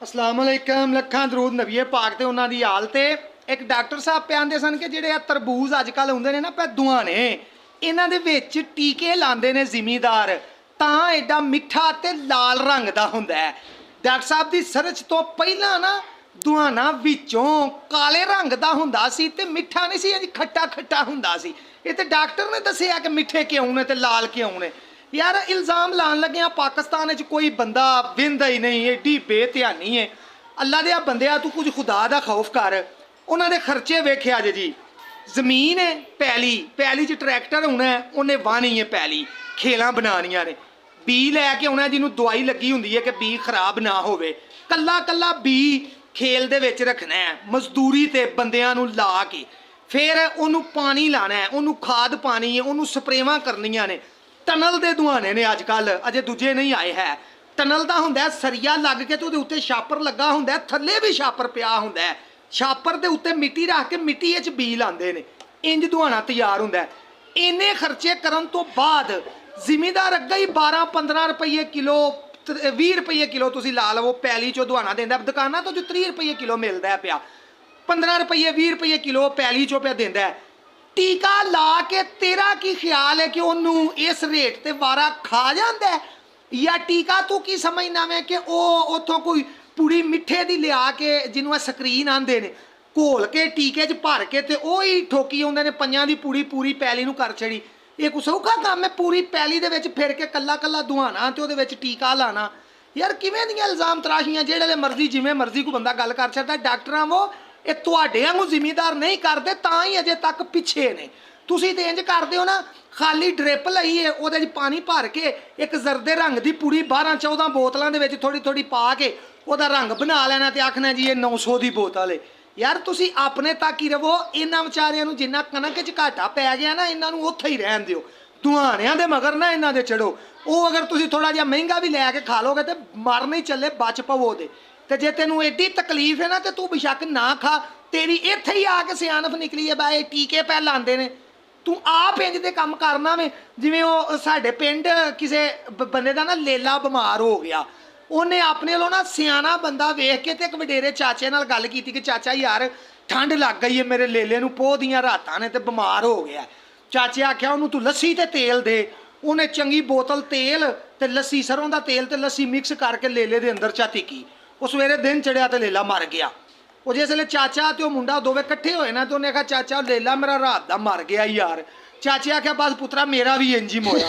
अस्सलामुअलैकुम लखा दरूद नबीए पाक ते उन्हां दी हाल ते एक डॉक्टर साहब पे आंदे सन कि जिहड़े तरबूज अजकल हुंदे ने ना पै ने इन्हां दे विच टीके लांदे ने जिमीदार तां एडा मिठा ते लाल रंग दा हुंदा है। डॉक्टर साहब दी सर्च तो पहला ना दुआना विचों काले रंग दा हुंदा सी ते मिठा नहीं सी, खट्टा खट्टा हुंदा सी। ये ते डॉक्टर ने दस्सिया कि मिठे क्यों ने ते लाल क्यों ने। यार इल्ज़ाम लान लगे पाकिस्तान कोई बंदा विंदा ही नहीं, एडी बेध्यानी है। अल्लाह दे बंदिया तू कुछ खुदा दा खौफ कर। उन्होंने खर्चे वेखे अज जी, जमीन है पैली पैली च ट्रैक्टर होना है, उन्हें वाहनी है पैली, खेलां बनानियां ने, बी लैके आना जिन्होंने दवाई लगी होंगी है कि बी खराब ना हो, कला कला बी खेल दे विच रखना है, मजदूरी ते बंदियां नूं ला के फिर उन्होंने पानी लाना है, उन्होंने खाद पानी है, उन्होंने स्प्रेवां करनियां ने। टनल दे दुआने ने अजकल अजे दूजे नहीं आए है। टनल का होंदा सरिया लग के तो उहदे उत्ते छापर लगा होंदा, थल्ले भी छापर पिया होंदा, छापर दे उत्ते मिट्टी रख के मिट्टी च बी लांदे ने, इंज दुआना तैयार होंदा। इन्ने खर्चे करन तो बाद जिमीदार अग्गे ही 12-15 रुपये किलो 20 रुपये किलो तुसीं ला लवो पैली चो दुआना देंदा। दुकानां तो जो 30 रुपये किलो मिलदा पिया, 15 रुपये 20 रुपये किलो पैली चो पिया देंदा है। टीका ला के तेरा की ख्याल है कि उन्होंने इस रेट ते वारा खा जाता है, या टीका तू की समझना मैं कि उतों कोई पूरी मिठे दी लिया के जिन्होंने स्क्रीन आंदे ने घोल के टीके च भर के ते ही ठोकी आउंदे ने, पंजां दी पूरी पूरी पैली नूं कर छड़ी। ये कोई सौखा काम है पूरी पैली दे विच फिर के कला कला दुआना ते उहदे विच टीका लाना। यार किवें दियां इल्जाम तराशियां, जेहड़े मर्जी जिवें मर्जी कोई बंदा गल कर छड्डदा। डॉक्टरां वो ये तुहाडे वांगू जिमीदार नहीं करते तां ही अजे तक पिछे ने। तुसीं ते इंज करदे हो ना, खाली ड्रिप लई है, उहदे पानी भर के एक जरदे रंग की पूरी 12-14 बोतलों के थोड़ी थोड़ी पा के उहदा रंग बना लेना ते आखना जी ये 900 की बोतल है। यार तुसीं अपने तक ही रवो, इन्हां विचारियां नूं जिन्ना कनक च घाटा पै गया ना, इन्हां नूं उत्थे ही रहन दिओ, दुआनियां दे मगर ना इन्हां दे चढ़ो। वो अगर तुसीं थोड़ा जिहा महंगा भी लैके खा लोगे तो मर नहीं चले, बच पवो दे। ते जे तेनू एडी तकलीफ है ना तो तू बेशक ना खा, तेरी इत्थे ही आके सियानफ निकली है बाई टीके पै लांदे ने। तू आप इंज दे काम करना में जिवें वो साडे पिंड किसी बंदे दा ना लेला बीमार हो गया, उन्हें अपने लो ना सियाना बंदा वेख के ते एक वडेरे चाचे नाल गल कीती कि चाचा यार ठंड लग गई है मेरे लेले नूं, पोह दियां रातां ने ते बीमार हो गया। चाचे आख्या उन्होंने तू लस्सी ते तेल दे, उन्हें चंगी बोतल तेल ते लस्सी सरों दा तेल ते लस्सी मिक्स करके लेले दे अंदर चा टिकी। उस सवेरे दिन चढ़िया तो लेला मर गया। वो जिसले चाचा तो मुंडा दोवे कट्ठे होए ना तो उन्हें कहा चाचा लेला मेरा रात दा मर गया यार। चाचे आख्या बस पुत्रा मेरा भी इंज ही मोया।